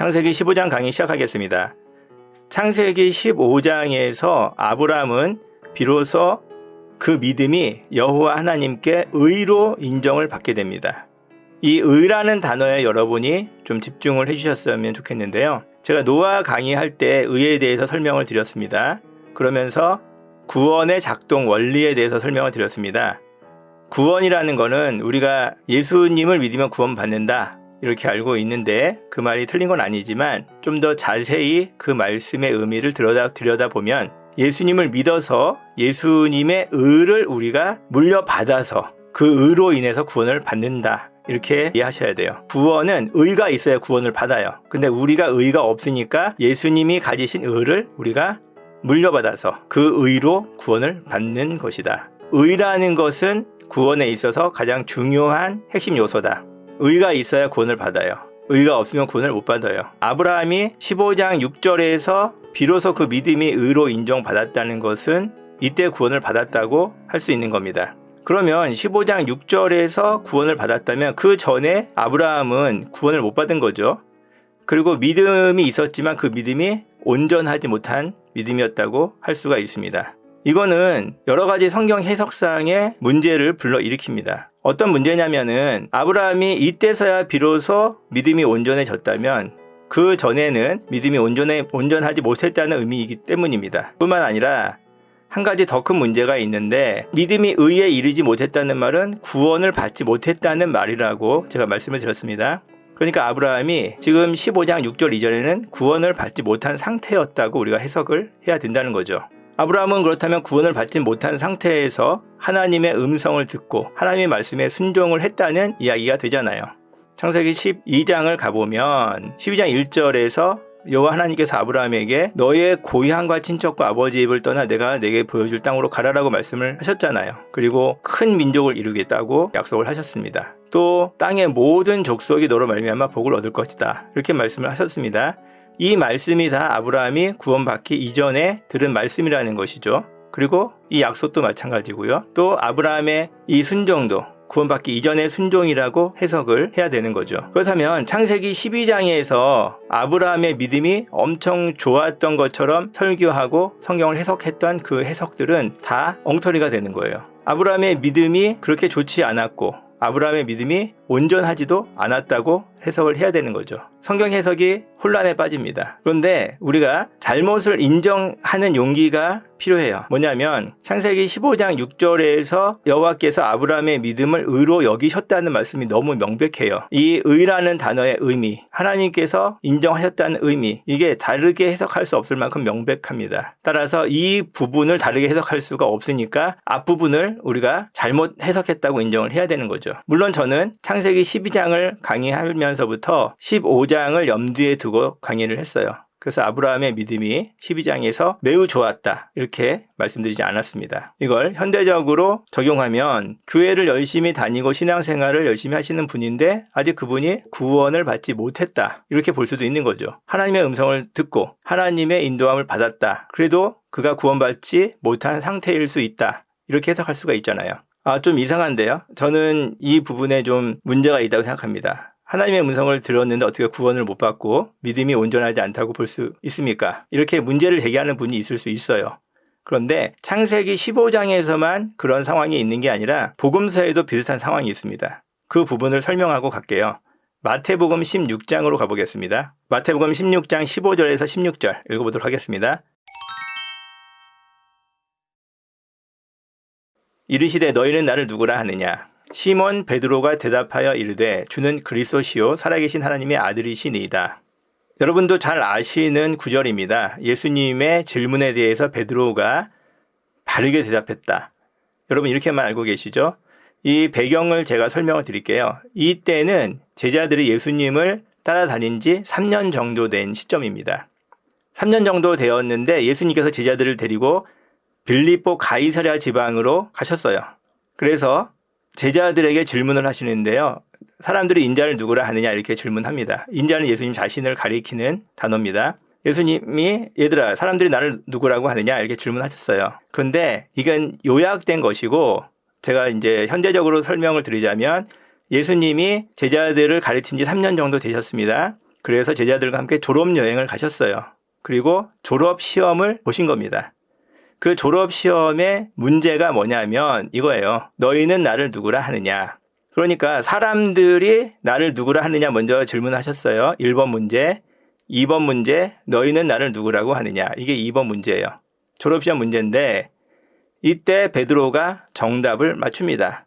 창세기 15장 강의 시작하겠습니다. 창세기 15장에서 아브라함은 비로소 그 믿음이 여호와 하나님께 의로 인정을 받게 됩니다. 이 의라는 단어에 여러분이 좀 집중을 해주셨으면 좋겠는데요. 제가 노아 강의할 때 의에 대해서 설명을 드렸습니다. 그러면서 구원의 작동 원리에 대해서 설명을 드렸습니다. 구원이라는 거는 우리가 예수님을 믿으면 구원받는다 이렇게 알고 있는데 그 말이 틀린 건 아니지만 좀 더 자세히 그 말씀의 의미를 들여다보면 예수님을 믿어서 예수님의 의를 우리가 물려받아서 그 의로 인해서 구원을 받는다 이렇게 이해하셔야 돼요. 구원은 의가 있어야 구원을 받아요. 근데 우리가 의가 없으니까 예수님이 가지신 의를 우리가 물려받아서 그 의로 구원을 받는 것이다. 의라는 것은 구원에 있어서 가장 중요한 핵심 요소다. 의가 있어야 구원을 받아요. 의가 없으면 구원을 못 받아요. 아브라함이 15장 6절에서 비로소 그 믿음이 의로 인정받았다는 것은 이때 구원을 받았다고 할 수 있는 겁니다. 그러면 15장 6절에서 구원을 받았다면 그 전에 아브라함은 구원을 못 받은 거죠. 그리고 믿음이 있었지만 그 믿음이 온전하지 못한 믿음이었다고 할 수가 있습니다. 이거는 여러 가지 성경 해석상의 문제를 불러일으킵니다. 어떤 문제냐면은 아브라함이 이때서야 비로소 믿음이 온전해졌다면 그 전에는 믿음이 온전하지 못했다는 의미이기 때문입니다. 뿐만 아니라 한 가지 더 큰 문제가 있는데 믿음이 의에 이르지 못했다는 말은 구원을 받지 못했다는 말이라고 제가 말씀을 드렸습니다. 그러니까 아브라함이 지금 15장 6절 이전에는 구원을 받지 못한 상태였다고 우리가 해석을 해야 된다는 거죠. 아브라함은 그렇다면 구원을 받지 못한 상태에서 하나님의 음성을 듣고 하나님의 말씀에 순종을 했다는 이야기가 되잖아요. 창세기 12장을 가보면 12장 1절에서 여호와 하나님께서 아브라함에게 너의 고향과 친척과 아버지 집을 떠나 내가 내게 보여줄 땅으로 가라라고 말씀을 하셨잖아요. 그리고 큰 민족을 이루겠다고 약속을 하셨습니다. 또 땅의 모든 족속이 너로 말미암아 복을 얻을 것이다 이렇게 말씀을 하셨습니다. 이 말씀이 다 아브라함이 구원받기 이전에 들은 말씀이라는 것이죠. 그리고 이 약속도 마찬가지고요. 또 아브라함의 이 순종도 구원받기 이전의 순종이라고 해석을 해야 되는 거죠. 그렇다면 창세기 12장에서 아브라함의 믿음이 엄청 좋았던 것처럼 설교하고 성경을 해석했던 그 해석들은 다 엉터리가 되는 거예요. 아브라함의 믿음이 그렇게 좋지 않았고 아브라함의 믿음이 온전하지도 않았다고 해석을 해야 되는 거죠. 성경 해석이 혼란에 빠집니다. 그런데 우리가 잘못을 인정하는 용기가 필요해요. 뭐냐면 창세기 15장 6절에서 여호와께서 아브라함의 믿음을 의로 여기셨다는 말씀이 너무 명백해요. 이 의라는 단어의 의미, 하나님께서 인정하셨다는 의미, 이게 다르게 해석할 수 없을 만큼 명백합니다. 따라서 이 부분을 다르게 해석할 수가 없으니까 앞부분을 우리가 잘못 해석했다고 인정을 해야 되는 거죠. 물론 저는 창세기 12장을 강의하면서부터 15장을 염두에 두고 강의를 했어요. 그래서 아브라함의 믿음이 12장에서 매우 좋았다 이렇게 말씀드리지 않았습니다. 이걸 현대적으로 적용하면 교회를 열심히 다니고 신앙생활을 열심히 하시는 분인데 아직 그분이 구원을 받지 못했다 이렇게 볼 수도 있는 거죠. 하나님의 음성을 듣고 하나님의 인도함을 받았다. 그래도 그가 구원받지 못한 상태일 수 있다 이렇게 해석할 수가 있잖아요. 좀 이상한데요. 저는 이 부분에 좀 문제가 있다고 생각합니다. 하나님의 음성을 들었는데 어떻게 구원을 못 받고 믿음이 온전하지 않다고 볼 수 있습니까? 이렇게 문제를 제기하는 분이 있을 수 있어요. 그런데 창세기 15장에서만 그런 상황이 있는 게 아니라 복음서에도 비슷한 상황이 있습니다. 그 부분을 설명하고 갈게요. 마태복음 16장으로 가보겠습니다. 마태복음 16장 15절에서 16절 읽어보도록 하겠습니다. 이르시되 너희는 나를 누구라 하느냐? 시몬 베드로가 대답하여 이르되 주는 그리스도시요 살아계신 하나님의 아들이시니이다. 여러분도 잘 아시는 구절입니다. 예수님의 질문에 대해서 베드로가 바르게 대답했다. 여러분 이렇게만 알고 계시죠? 이 배경을 제가 설명을 드릴게요. 이때는 제자들이 예수님을 따라다닌 지 3년 정도 된 시점입니다. 3년 정도 되었는데 예수님께서 제자들을 데리고 빌립보 가이사랴 지방으로 가셨어요. 그래서 제자들에게 질문을 하시는데요. 사람들이 인자를 누구라 하느냐 이렇게 질문합니다. 인자는 예수님 자신을 가리키는 단어입니다. 예수님이 얘들아 사람들이 나를 누구라고 하느냐 이렇게 질문하셨어요. 그런데 이건 요약된 것이고 제가 이제 현대적으로 설명을 드리자면 예수님이 제자들을 가르친 지 3년 정도 되셨습니다. 그래서 제자들과 함께 졸업여행을 가셨어요. 그리고 졸업시험을 보신 겁니다. 그 졸업시험의 문제가 뭐냐면 이거예요. 너희는 나를 누구라 하느냐. 그러니까 사람들이 나를 누구라 하느냐 먼저 질문하셨어요. 1번 문제. 2번 문제, 너희는 나를 누구라고 하느냐. 이게 2번 문제예요. 졸업시험 문제인데 이때 베드로가 정답을 맞춥니다.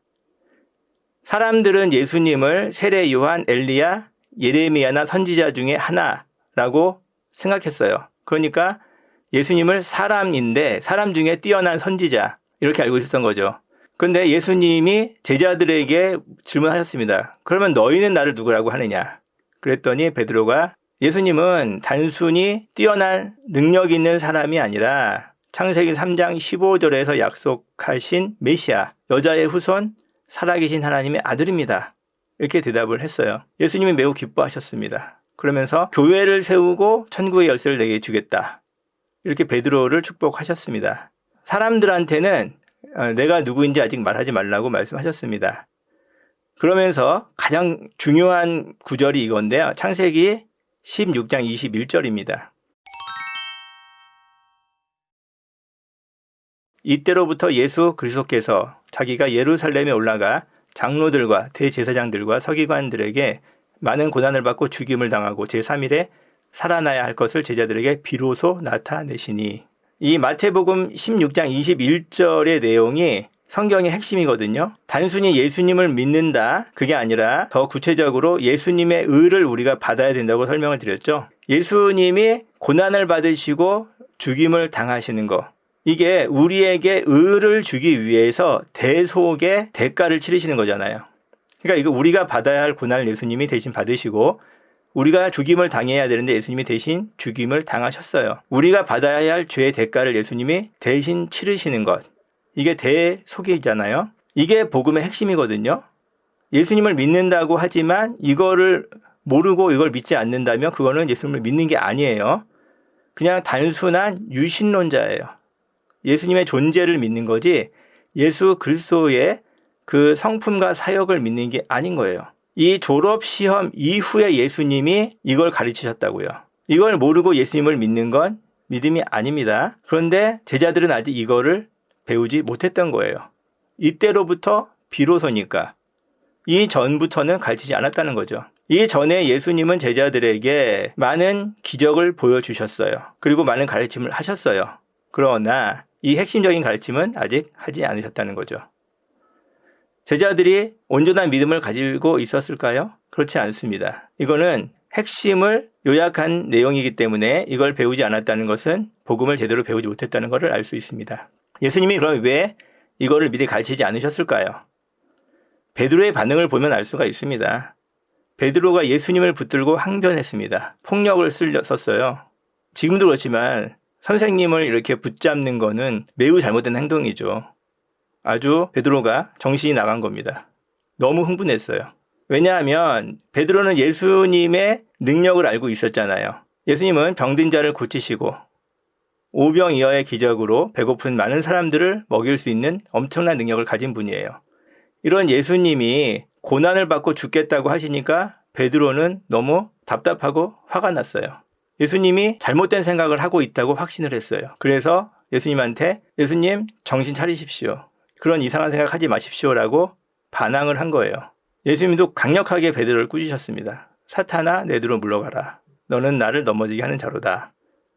사람들은 예수님을 세례 요한, 엘리야, 예레미야나 선지자 중에 하나라고 생각했어요. 그러니까 예수님을 사람인데 사람 중에 뛰어난 선지자 이렇게 알고 있었던 거죠. 그런데 예수님이 제자들에게 질문하셨습니다. 그러면 너희는 나를 누구라고 하느냐? 그랬더니 베드로가 예수님은 단순히 뛰어난 능력 있는 사람이 아니라 창세기 3장 15절에서 약속하신 메시아, 여자의 후손, 살아계신 하나님의 아들입니다. 이렇게 대답을 했어요. 예수님이 매우 기뻐하셨습니다. 그러면서 교회를 세우고 천국의 열쇠를 내게 주겠다. 이렇게 베드로를 축복하셨습니다. 사람들한테는 내가 누구인지 아직 말하지 말라고 말씀하셨습니다. 그러면서 가장 중요한 구절이 이건데요. 창세기 16장 21절입니다. 이때로부터 예수 그리스도께서 자기가 예루살렘에 올라가 장로들과 대제사장들과 서기관들에게 많은 고난을 받고 죽임을 당하고 제3일에 살아나야 할 것을 제자들에게 비로소 나타내시니. 이 마태복음 16장 21절의 내용이 성경의 핵심이거든요. 단순히 예수님을 믿는다 그게 아니라 더 구체적으로 예수님의 의를 우리가 받아야 된다고 설명을 드렸죠. 예수님이 고난을 받으시고 죽임을 당하시는 거, 이게 우리에게 의를 주기 위해서 대속의 대가를 치르시는 거잖아요. 그러니까 이거 우리가 받아야 할 고난을 예수님이 대신 받으시고 우리가 죽임을 당해야 되는데 예수님이 대신 죽임을 당하셨어요. 우리가 받아야 할 죄의 대가를 예수님이 대신 치르시는 것, 이게 대속이잖아요. 이게 복음의 핵심이거든요. 예수님을 믿는다고 하지만 이거를 모르고 이걸 믿지 않는다면 그거는 예수님을 믿는 게 아니에요. 그냥 단순한 유신론자예요. 예수님의 존재를 믿는 거지 예수 그리스도의 그 성품과 사역을 믿는 게 아닌 거예요. 이 졸업시험 이후에 예수님이 이걸 가르치셨다고요. 이걸 모르고 예수님을 믿는 건 믿음이 아닙니다. 그런데 제자들은 아직 이거를 배우지 못했던 거예요. 이때로부터 비로소니까. 이 전부터는 가르치지 않았다는 거죠. 이 전에 예수님은 제자들에게 많은 기적을 보여주셨어요. 그리고 많은 가르침을 하셨어요. 그러나 이 핵심적인 가르침은 아직 하지 않으셨다는 거죠. 제자들이 온전한 믿음을 가지고 있었을까요? 그렇지 않습니다. 이거는 핵심을 요약한 내용이기 때문에 이걸 배우지 않았다는 것은 복음을 제대로 배우지 못했다는 것을 알 수 있습니다. 예수님이 그럼 왜 이거를 미리 가르치지 않으셨을까요? 베드로의 반응을 보면 알 수가 있습니다. 베드로가 예수님을 붙들고 항변했습니다. 폭력을 썼어요. 지금도 그렇지만 선생님을 이렇게 붙잡는 거는 매우 잘못된 행동이죠. 아주 베드로가 정신이 나간 겁니다. 너무 흥분했어요. 왜냐하면 베드로는 예수님의 능력을 알고 있었잖아요. 예수님은 병든 자를 고치시고 오병이어의 기적으로 배고픈 많은 사람들을 먹일 수 있는 엄청난 능력을 가진 분이에요. 이런 예수님이 고난을 받고 죽겠다고 하시니까 베드로는 너무 답답하고 화가 났어요. 예수님이 잘못된 생각을 하고 있다고 확신을 했어요. 그래서 예수님한테 예수님 정신 차리십시오. 그런 이상한 생각하지 마십시오라고 반항을 한 거예요. 예수님도 강력하게 베드로를 꾸짖으셨습니다. 사탄아 내두로 물러가라. 너는 나를 넘어지게 하는 자로다.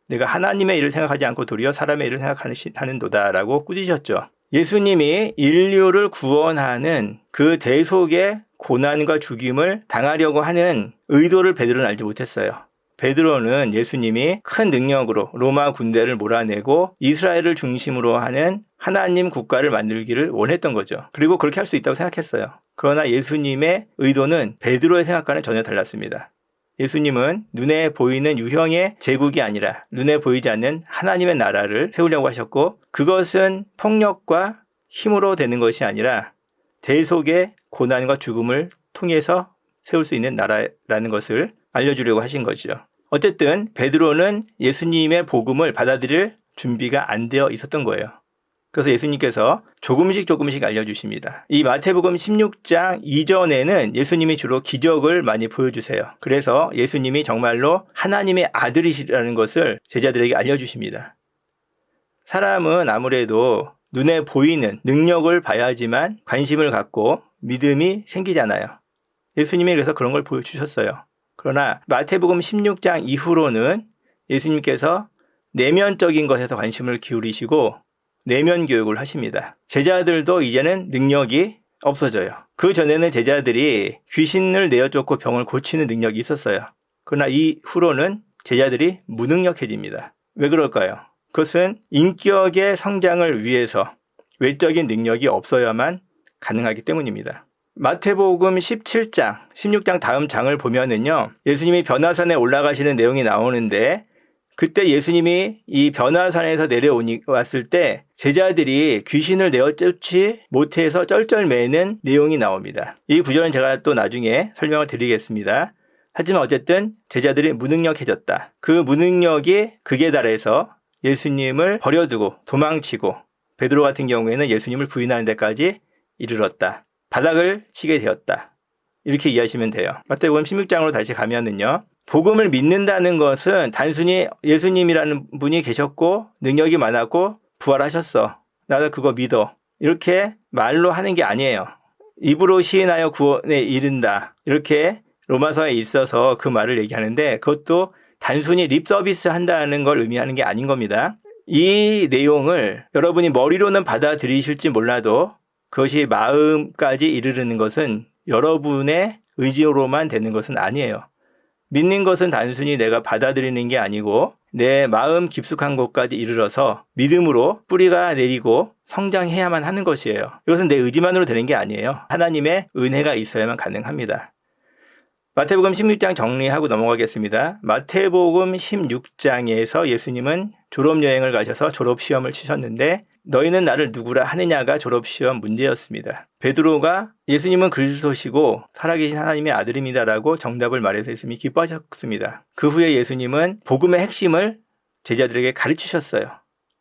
내가 하나님의 일을 생각하지 않고 도리어 사람의 일을 생각하는도다 라고 꾸짖으셨죠. 예수님이 인류를 구원하는 그 대속의 고난과 죽임을 당하려고 하는 의도를 베드로는 알지 못했어요. 베드로는 예수님이 큰 능력으로 로마 군대를 몰아내고 이스라엘을 중심으로 하는 하나님 국가를 만들기를 원했던 거죠. 그리고 그렇게 할 수 있다고 생각했어요. 그러나 예수님의 의도는 베드로의 생각과는 전혀 달랐습니다. 예수님은 눈에 보이는 유형의 제국이 아니라 눈에 보이지 않는 하나님의 나라를 세우려고 하셨고 그것은 폭력과 힘으로 되는 것이 아니라 대속의 고난과 죽음을 통해서 세울 수 있는 나라라는 것을 알려주려고 하신 거죠. 어쨌든 베드로는 예수님의 복음을 받아들일 준비가 안 되어 있었던 거예요. 그래서 예수님께서 조금씩 알려주십니다. 이 마태복음 16장 이전에는 예수님이 주로 기적을 많이 보여주세요. 그래서 예수님이 정말로 하나님의 아들이시라는 것을 제자들에게 알려주십니다. 사람은 아무래도 눈에 보이는 능력을 봐야지만 관심을 갖고 믿음이 생기잖아요. 예수님이 그래서 그런 걸 보여주셨어요. 그러나 마태복음 16장 이후로는 예수님께서 내면적인 것에서 관심을 기울이시고 내면 교육을 하십니다. 제자들도 이제는 능력이 없어져요. 그 전에는 제자들이 귀신을 내어쫓고 병을 고치는 능력이 있었어요. 그러나 이후로는 제자들이 무능력해집니다. 왜 그럴까요? 그것은 인격의 성장을 위해서 외적인 능력이 없어야만 가능하기 때문입니다. 마태복음 17장, 16장 다음 장을 보면은요, 예수님이 변화산에 올라가시는 내용이 나오는데 그때 예수님이 이 변화산에서 내려왔을 때 제자들이 귀신을 내어쫓지 못해서 쩔쩔매는 내용이 나옵니다. 이 구절은 제가 또 나중에 설명을 드리겠습니다. 하지만 어쨌든 제자들이 무능력해졌다. 그 무능력이 극에 달해서 예수님을 버려두고 도망치고 베드로 같은 경우에는 예수님을 부인하는 데까지 이르렀다. 바닥을 치게 되었다. 이렇게 이해하시면 돼요. 마태복음 16장으로 다시 가면은요. 복음을 믿는다는 것은 단순히 예수님이라는 분이 계셨고 능력이 많았고 부활하셨어. 나도 그거 믿어. 이렇게 말로 하는 게 아니에요. 입으로 시인하여 구원에 이른다. 이렇게 로마서에 있어서 그 말을 얘기하는데 그것도 단순히 립 서비스 한다는 걸 의미하는 게 아닌 겁니다. 이 내용을 여러분이 머리로는 받아들이실지 몰라도 그것이 마음까지 이르르는 것은 여러분의 의지로만 되는 것은 아니에요. 믿는 것은 단순히 내가 받아들이는 게 아니고 내 마음 깊숙한 곳까지 이르러서 믿음으로 뿌리가 내리고 성장해야만 하는 것이에요. 이것은 내 의지만으로 되는 게 아니에요. 하나님의 은혜가 있어야만 가능합니다. 마태복음 16장 정리하고 넘어가겠습니다. 마태복음 16장에서 예수님은 졸업여행을 가셔서 졸업시험을 치셨는데 너희는 나를 누구라 하느냐가 졸업시험 문제였습니다. 베드로가 예수님은 그리스도시고 살아계신 하나님의 아들입니다라고 정답을 말해서 예수님이 기뻐하셨습니다. 그 후에 예수님은 복음의 핵심을 제자들에게 가르치셨어요.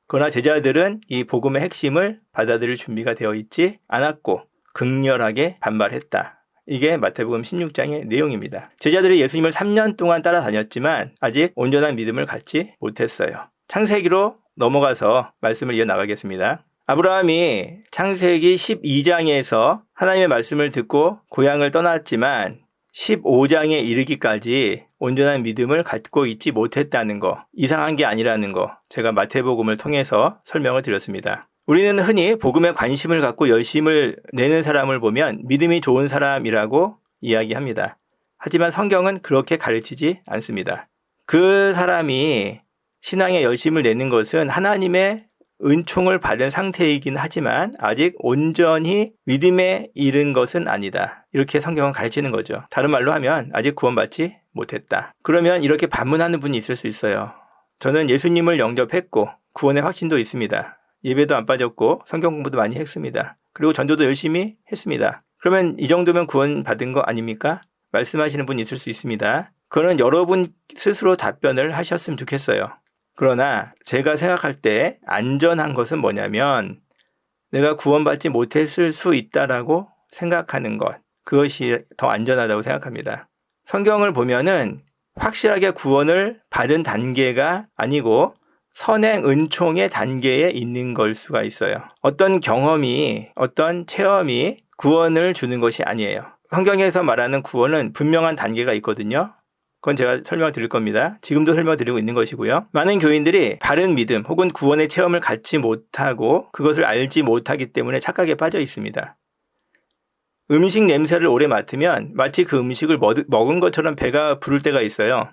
그러나 제자들은 이 복음의 핵심을 받아들일 준비가 되어 있지 않았고 극렬하게 반발했다. 이게 마태복음 16장의 내용입니다. 제자들이 예수님을 3년 동안 따라다녔지만 아직 온전한 믿음을 갖지 못했어요. 창세기로 넘어가서 말씀을 이어나가겠습니다. 아브라함이 창세기 12장에서 하나님의 말씀을 듣고 고향을 떠났지만 15장에 이르기까지 온전한 믿음을 갖고 있지 못했다는 거, 이상한 게 아니라는 거 제가 마태복음을 통해서 설명을 드렸습니다. 우리는 흔히 복음에 관심을 갖고 열심을 내는 사람을 보면 믿음이 좋은 사람이라고 이야기합니다. 하지만 성경은 그렇게 가르치지 않습니다. 그 사람이 신앙에 열심을 내는 것은 하나님의 은총을 받은 상태이긴 하지만 아직 온전히 믿음에 이른 것은 아니다. 이렇게 성경은 가르치는 거죠. 다른 말로 하면 아직 구원받지 못했다. 그러면 이렇게 반문하는 분이 있을 수 있어요. 저는 예수님을 영접했고 구원의 확신도 있습니다. 예배도 안 빠졌고 성경 공부도 많이 했습니다. 그리고 전도도 열심히 했습니다. 그러면 이 정도면 구원받은 거 아닙니까? 말씀하시는 분이 있을 수 있습니다. 그거는 여러분 스스로 답변을 하셨으면 좋겠어요. 그러나 제가 생각할 때 안전한 것은 뭐냐면 내가 구원받지 못했을 수 있다라고 생각하는 것. 그것이 더 안전하다고 생각합니다. 성경을 보면은 확실하게 구원을 받은 단계가 아니고 선행 은총의 단계에 있는 걸 수가 있어요. 어떤 경험이, 어떤 체험이 구원을 주는 것이 아니에요. 성경에서 말하는 구원은 분명한 단계가 있거든요. 그건 제가 설명을 드릴 겁니다. 지금도 설명을 드리고 있는 것이고요. 많은 교인들이 바른 믿음 혹은 구원의 체험을 갖지 못하고 그것을 알지 못하기 때문에 착각에 빠져 있습니다. 음식 냄새를 오래 맡으면 마치 그 음식을 먹은 것처럼 배가 부를 때가 있어요.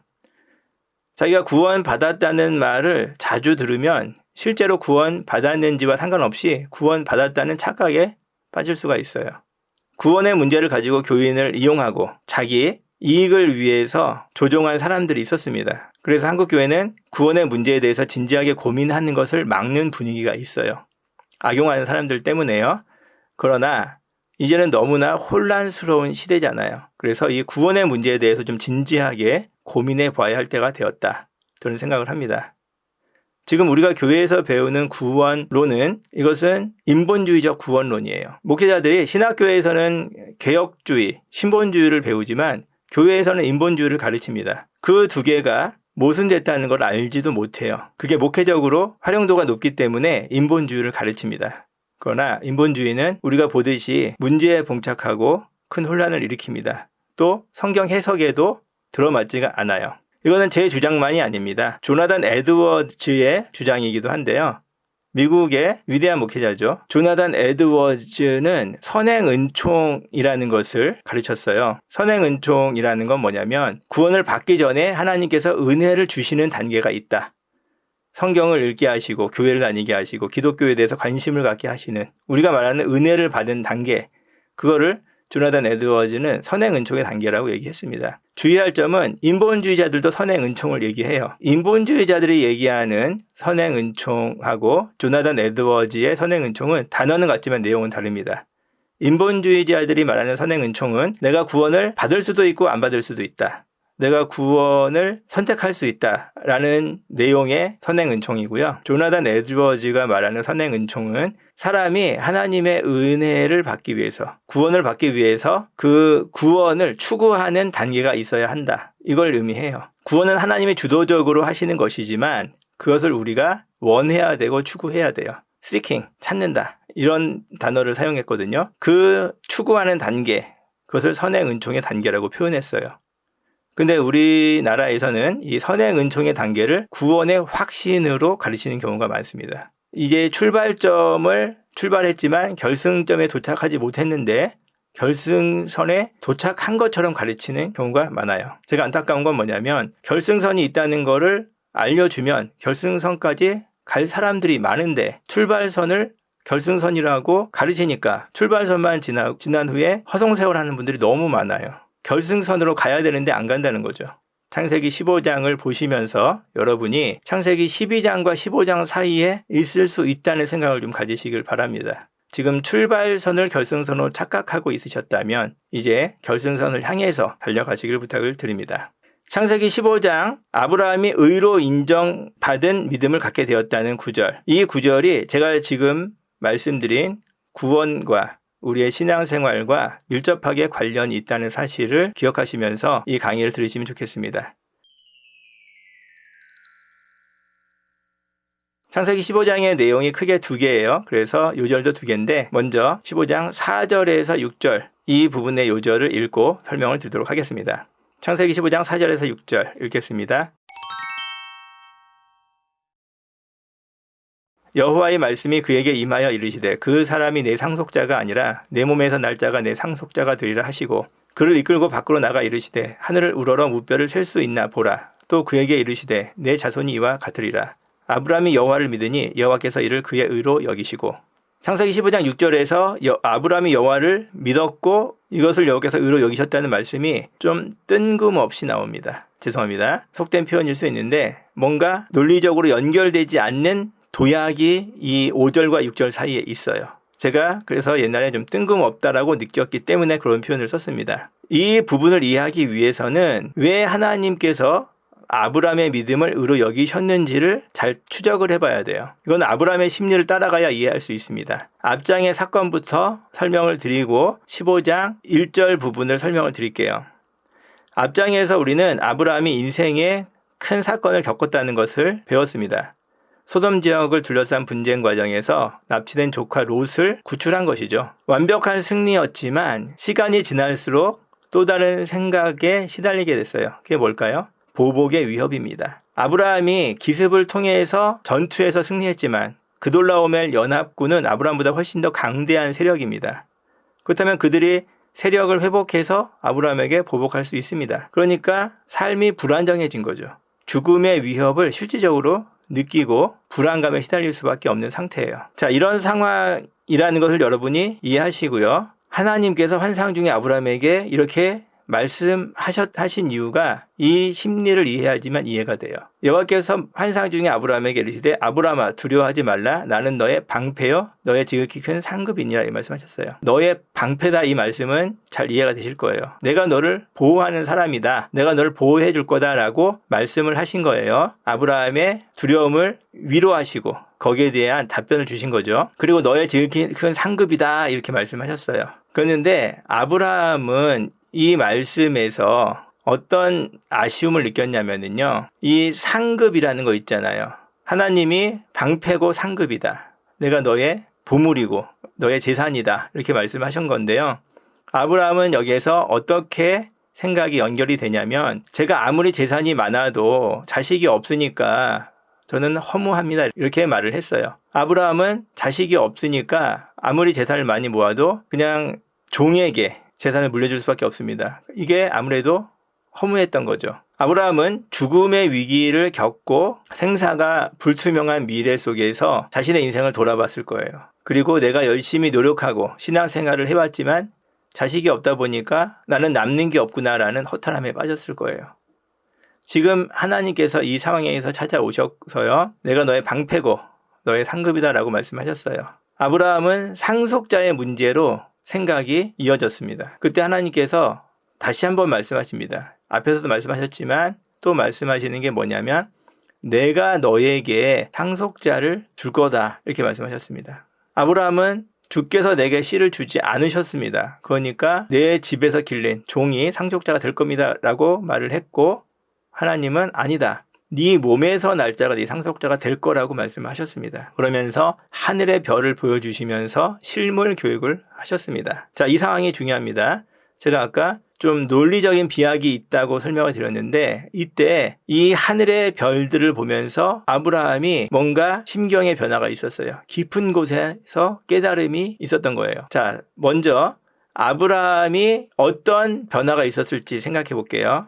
자기가 구원받았다는 말을 자주 들으면 실제로 구원받았는지와 상관없이 구원받았다는 착각에 빠질 수가 있어요. 구원의 문제를 가지고 교인을 이용하고 자기 이익을 위해서 조종한 사람들이 있었습니다. 그래서 한국교회는 구원의 문제에 대해서 진지하게 고민하는 것을 막는 분위기가 있어요. 악용하는 사람들 때문에요. 그러나 이제는 너무나 혼란스러운 시대잖아요. 그래서 이 구원의 문제에 대해서 좀 진지하게 고민해 봐야 할 때가 되었다. 저는 생각을 합니다. 지금 우리가 교회에서 배우는 구원론은 이것은 인본주의적 구원론이에요. 목회자들이 신학교에서는 개혁주의, 신본주의를 배우지만 교회에서는 인본주의를 가르칩니다. 그 두 개가 모순됐다는 걸 알지도 못해요. 그게 목회적으로 활용도가 높기 때문에 인본주의를 가르칩니다. 그러나 인본주의는 우리가 보듯이 문제에 봉착하고 큰 혼란을 일으킵니다. 또 성경 해석에도 들어맞지가 않아요. 이거는 제 주장만이 아닙니다. 조나단 에드워즈의 주장이기도 한데요. 미국의 위대한 목회자죠. 조나단 에드워즈는 선행은총이라는 것을 가르쳤어요. 선행은총이라는 건 뭐냐면 구원을 받기 전에 하나님께서 은혜를 주시는 단계가 있다. 성경을 읽게 하시고 교회를 다니게 하시고 기독교에 대해서 관심을 갖게 하시는 우리가 말하는 은혜를 받은 단계, 그거를 조나단 에드워즈는 선행은총의 단계라고 얘기했습니다. 주의할 점은 인본주의자들도 선행은총을 얘기해요. 인본주의자들이 얘기하는 선행은총하고 조나단 에드워즈의 선행은총은 단어는 같지만 내용은 다릅니다. 인본주의자들이 말하는 선행은총은 내가 구원을 받을 수도 있고 안 받을 수도 있다. 내가 구원을 선택할 수 있다라는 내용의 선행은총이고요. 조나단 에드워즈가 말하는 선행은총은 사람이 하나님의 은혜를 받기 위해서, 구원을 받기 위해서 그 구원을 추구하는 단계가 있어야 한다. 이걸 의미해요. 구원은 하나님이 주도적으로 하시는 것이지만 그것을 우리가 원해야 되고 추구해야 돼요. seeking, 찾는다. 이런 단어를 사용했거든요. 그 추구하는 단계, 그것을 선행은총의 단계라고 표현했어요. 근데 우리나라에서는 이 선행은총의 단계를 구원의 확신으로 가르치는 경우가 많습니다. 이게 출발했지만 결승점에 도착하지 못했는데 결승선에 도착한 것처럼 가르치는 경우가 많아요. 제가 안타까운 건 뭐냐면 결승선이 있다는 거를 알려주면 결승선까지 갈 사람들이 많은데 출발선을 결승선이라고 가르치니까 출발선만 지난 후에 허송세월하는 분들이 너무 많아요. 결승선으로 가야 되는데 안 간다는 거죠. 창세기 15장을 보시면서 여러분이 창세기 12장과 15장 사이에 있을 수 있다는 생각을 좀 가지시길 바랍니다. 지금 출발선을 결승선으로 착각하고 있으셨다면 이제 결승선을 향해서 달려가시길 부탁을 드립니다. 창세기 15장 아브라함이 의로 인정받은 믿음을 갖게 되었다는 구절. 이 구절이 제가 지금 말씀드린 구원과 우리의 신앙생활과 밀접하게 관련이 있다는 사실을 기억하시면서 이 강의를 들으시면 좋겠습니다. 창세기 15장의 내용이 크게 두 개예요. 그래서 요절도 두 개인데 먼저 15장 4절에서 6절 이 부분의 요절을 읽고 설명을 드리도록 하겠습니다. 창세기 15장 4절에서 6절 읽겠습니다. 여호와의 말씀이 그에게 임하여 이르시되 그 사람이 내 상속자가 아니라 내 몸에서 날 자가 내 상속자가 되리라 하시고 그를 이끌고 밖으로 나가 이르시되 하늘을 우러러 무뼈를 셀 수 있나 보라. 또 그에게 이르시되 내 자손이 이와 같으리라. 아브라함이 여호와를 믿으니 여호와께서 이를 그의 의로 여기시고. 창세기 15장 6절에서 아브라함이 여호와를 믿었고 이것을 여호와께서 의로 여기셨다는 말씀이 좀 뜬금없이 나옵니다. 죄송합니다. 속된 표현일 수 있는데 뭔가 논리적으로 연결되지 않는 도약이 이 5절과 6절 사이에 있어요. 제가 그래서 옛날에 좀 뜬금없다라고 느꼈기 때문에 그런 표현을 썼습니다. 이 부분을 이해하기 위해서는 왜 하나님께서 아브라함의 믿음을 의로 여기셨는지를 잘 추적을 해봐야 돼요. 이건 아브라함의 심리를 따라가야 이해할 수 있습니다. 앞장의 사건부터 설명을 드리고 15장 1절 부분을 설명을 드릴게요. 앞장에서 우리는 아브라함이 인생에 큰 사건을 겪었다는 것을 배웠습니다. 소돔 지역을 둘러싼 분쟁 과정에서 납치된 조카 롯을 구출한 것이죠. 완벽한 승리였지만 시간이 지날수록 또 다른 생각에 시달리게 됐어요. 그게 뭘까요? 보복의 위협입니다. 아브라함이 기습을 통해서 전투에서 승리했지만 그돌라오멜 연합군은 아브라함보다 훨씬 더 강대한 세력입니다. 그렇다면 그들이 세력을 회복해서 아브라함에게 보복할 수 있습니다. 그러니까 삶이 불안정해진 거죠. 죽음의 위협을 실질적으로 느끼고 불안감에 시달릴 수밖에 없는 상태예요. 자, 이런 상황이라는 것을 여러분이 이해하시고요. 하나님께서 환상 중에 아브라함에게 이렇게 말씀하신 이유가 이 심리를 이해하지만 이해가 돼요. 여호와께서 환상 중에 아브라함에게 이르시되 아브라함아 두려워하지 말라 나는 너의 방패요 너의 지극히 큰 상급이니라 이 말씀하셨어요. 너의 방패다 이 말씀은 잘 이해가 되실 거예요. 내가 너를 보호하는 사람이다. 내가 너를 보호해 줄 거다라고 말씀을 하신 거예요. 아브라함의 두려움을 위로하시고 거기에 대한 답변을 주신 거죠. 그리고 너의 지극히 큰 상급이다 이렇게 말씀하셨어요. 그런데 아브라함은 이 말씀에서 어떤 아쉬움을 느꼈냐면요. 이 상급이라는 거 있잖아요. 하나님이 방패고 상급이다. 내가 너의 보물이고 너의 재산이다. 이렇게 말씀하신 건데요. 아브라함은 여기에서 어떻게 생각이 연결이 되냐면 제가 아무리 재산이 많아도 자식이 없으니까 저는 허무합니다. 이렇게 말을 했어요. 아브라함은 자식이 없으니까 아무리 재산을 많이 모아도 그냥 종에게 재산을 물려줄 수밖에 없습니다. 이게 아무래도 허무했던 거죠. 아브라함은 죽음의 위기를 겪고 생사가 불투명한 미래 속에서 자신의 인생을 돌아봤을 거예요. 그리고 내가 열심히 노력하고 신앙생활을 해왔지만 자식이 없다 보니까 나는 남는 게 없구나라는 허탈함에 빠졌을 거예요. 지금 하나님께서 이 상황에서 찾아오셔서요. 내가 너의 방패고 너의 상급이다라고 말씀하셨어요. 아브라함은 상속자의 문제로 생각이 이어졌습니다. 그때 하나님께서 다시 한번 말씀하십니다. 앞에서도 말씀하셨지만 또 말씀하시는 게 뭐냐면 내가 너에게 상속자를 줄 거다 이렇게 말씀하셨습니다. 아브라함은 주께서 내게 씨를 주지 않으셨습니다. 그러니까 내 집에서 길린 종이 상속자가 될 겁니다 라고 말을 했고 하나님은 아니다. 네 몸에서 날 자가 네 상속자가 될 거라고 말씀하셨습니다. 그러면서 하늘의 별을 보여주시면서 실물 교육을 하셨습니다. 자, 이 상황이 중요합니다. 제가 아까 좀 논리적인 비약이 있다고 설명을 드렸는데 이때 이 하늘의 별들을 보면서 아브라함이 뭔가 심경의 변화가 있었어요. 깊은 곳에서 깨달음이 있었던 거예요. 자, 먼저 아브라함이 어떤 변화가 있었을지 생각해 볼게요.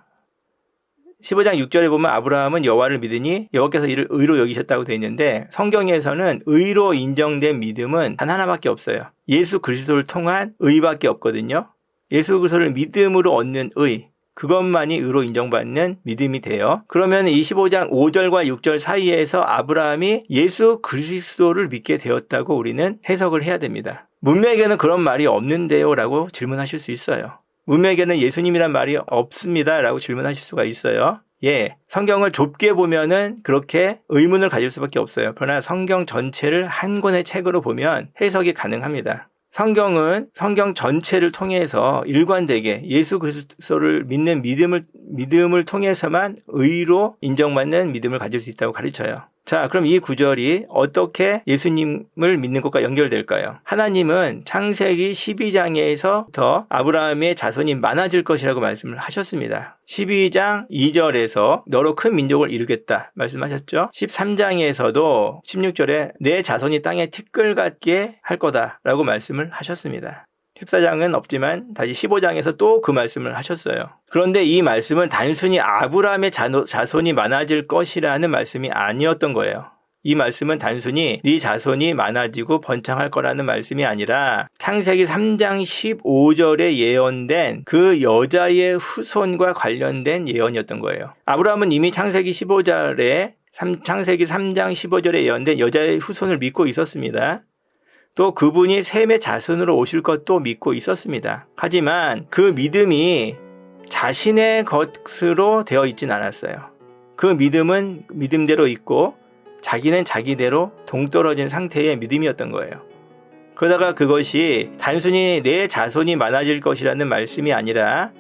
15장 6절에 보면 아브라함은 여호와를 믿으니 여호와께서 이를 의로 여기셨다고 되어 있는데 성경에서는 의로 인정된 믿음은 단 하나밖에 없어요. 예수 그리스도를 통한 의밖에 없거든요. 예수 그리스도를 믿음으로 얻는 의, 그것만이 의로 인정받는 믿음이 돼요. 그러면 25장 5절과 6절 사이에서 아브라함이 예수 그리스도를 믿게 되었다고 우리는 해석을 해야 됩니다. 문맥에는 그런 말이 없는데요 라고 질문하실 수 있어요. 문맥에는 예수님이란 말이 없습니다 라고 질문하실 수가 있어요. 예, 성경을 좁게 보면은 그렇게 의문을 가질 수밖에 없어요. 그러나 성경 전체를 한 권의 책으로 보면 해석이 가능합니다. 성경은 성경 전체를 통해서 일관되게 예수 그리스도를 믿는 믿음을 통해서만 의로 인정받는 믿음을 가질 수 있다고 가르쳐요. 자, 그럼 이 구절이 어떻게 예수님을 믿는 것과 연결될까요? 하나님은 창세기 12장에서부터 아브라함의 자손이 많아질 것이라고 말씀을 하셨습니다. 12장 2절에서 너로 큰 민족을 이루겠다 말씀하셨죠. 13장에서도 16절에 내 자손이 땅에 티끌 같게 할 거다라고 말씀을 하셨습니다. 14장은 없지만 다시 15장에서 또 그 말씀을 하셨어요. 그런데 이 말씀은 단순히 아브라함의 자손이 많아질 것이라는 말씀이 아니었던 거예요. 이 말씀은 단순히 네 자손이 많아지고 번창할 거라는 말씀이 아니라 창세기 3장 15절에 예언된 그 여자의 후손과 관련된 예언이었던 거예요. 아브라함은 이미 창세기 3장 15절에 예언된 여자의 후손을 믿고 있었습니다. 또 그분이 셈의 자손으로 오실 것도 믿고 있었습니다. 하지만 그 믿음이 자신의 것으로 되어 있진 않았어요. 그 믿음은 믿음대로 있고 자기는 자기대로 동떨어진 상태의 믿음이었던 거예요. 그러다가 그것이 단순히 내 자손이 많아질 것이라는 말씀이 아니라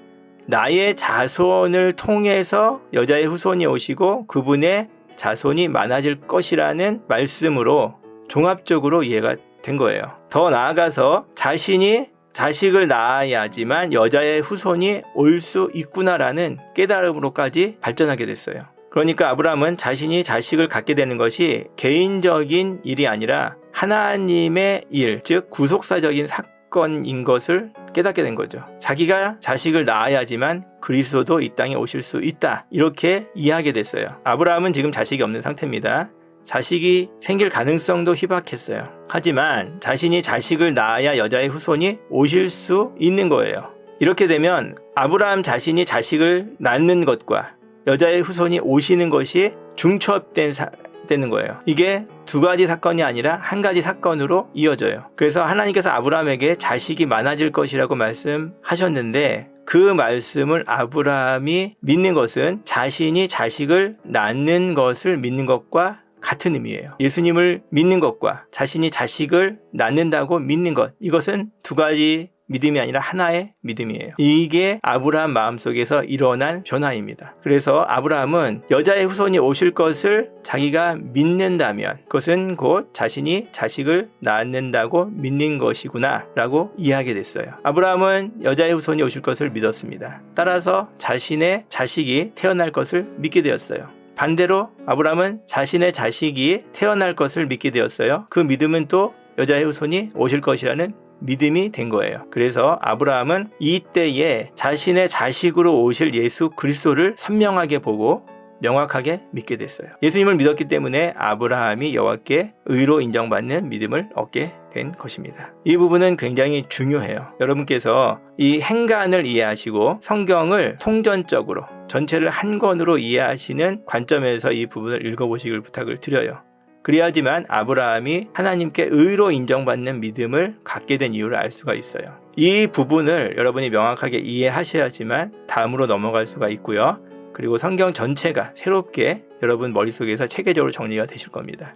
나의 자손을 통해서 여자의 후손이 오시고 그분의 자손이 많아질 것이라는 말씀으로 종합적으로 이해가 된 거예요. 더 나아가서 자신이 자식을 낳아야지만 여자의 후손이 올 수 있구나라는 깨달음으로까지 발전하게 됐어요. 그러니까 아브라함은 자신이 자식을 갖게 되는 것이 개인적인 일이 아니라 하나님의 일, 즉 구속사적인 사건인 것을 깨닫게 된 거죠. 자기가 자식을 낳아야지만 그리스도도 이 땅에 오실 수 있다. 이렇게 이해하게 됐어요. 아브라함은 지금 자식이 없는 상태입니다. 자식이 생길 가능성도 희박했어요. 하지만 자신이 자식을 낳아야 여자의 후손이 오실 수 있는 거예요. 이렇게 되면 아브라함 자신이 자식을 낳는 것과 여자의 후손이 오시는 것이 중첩되는 거예요. 이게 두 가지 사건이 아니라 한 가지 사건으로 이어져요. 그래서 하나님께서 아브라함에게 자식이 많아질 것이라고 말씀하셨는데 그 말씀을 아브라함이 믿는 것은 자신이 자식을 낳는 것을 믿는 것과 같은 의미예요. 예수님을 믿는 것과 자신이 자식을 낳는다고 믿는 것, 이것은 두 가지 믿음이 아니라 하나의 믿음이에요. 이게 아브라함 마음속에서 일어난 변화입니다. 그래서 아브라함은 여자의 후손이 오실 것을 자기가 믿는다면 그것은 곧 자신이 자식을 낳는다고 믿는 것이구나 라고 이해하게 됐어요. 아브라함은 여자의 후손이 오실 것을 믿었습니다. 따라서 자신의 자식이 태어날 것을 믿게 되었어요. 반대로 아브라함은 자신의 자식이 태어날 것을 믿게 되었어요. 그 믿음은 또 여자의 후손이 오실 것이라는 믿음이 된 거예요. 그래서 아브라함은 이때에 자신의 자식으로 오실 예수 그리스도를 선명하게 보고 명확하게 믿게 됐어요. 예수님을 믿었기 때문에 아브라함이 여호와께 의로 인정받는 믿음을 얻게 된 것입니다. 이 부분은 굉장히 중요해요. 여러분께서 이 행간을 이해하시고 성경을 통전적으로 전체를 한 권으로 이해하시는 관점에서 이 부분을 읽어보시길 부탁을 드려요. 그래야지만 아브라함이 하나님께 의로 인정받는 믿음을 갖게 된 이유를 알 수가 있어요. 이 부분을 여러분이 명확하게 이해하셔야지만 다음으로 넘어갈 수가 있고요. 그리고 성경 전체가 새롭게 여러분 머릿속에서 체계적으로 정리가 되실 겁니다.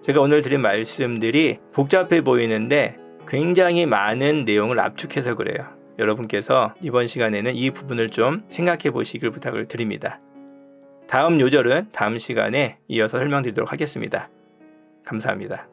제가 오늘 드린 말씀들이 복잡해 보이는데 굉장히 많은 내용을 압축해서 그래요. 여러분께서 이번 시간에는 이 부분을 좀 생각해 보시길 부탁을 드립니다. 다음 요절은 다음 시간에 이어서 설명드리도록 하겠습니다. 감사합니다.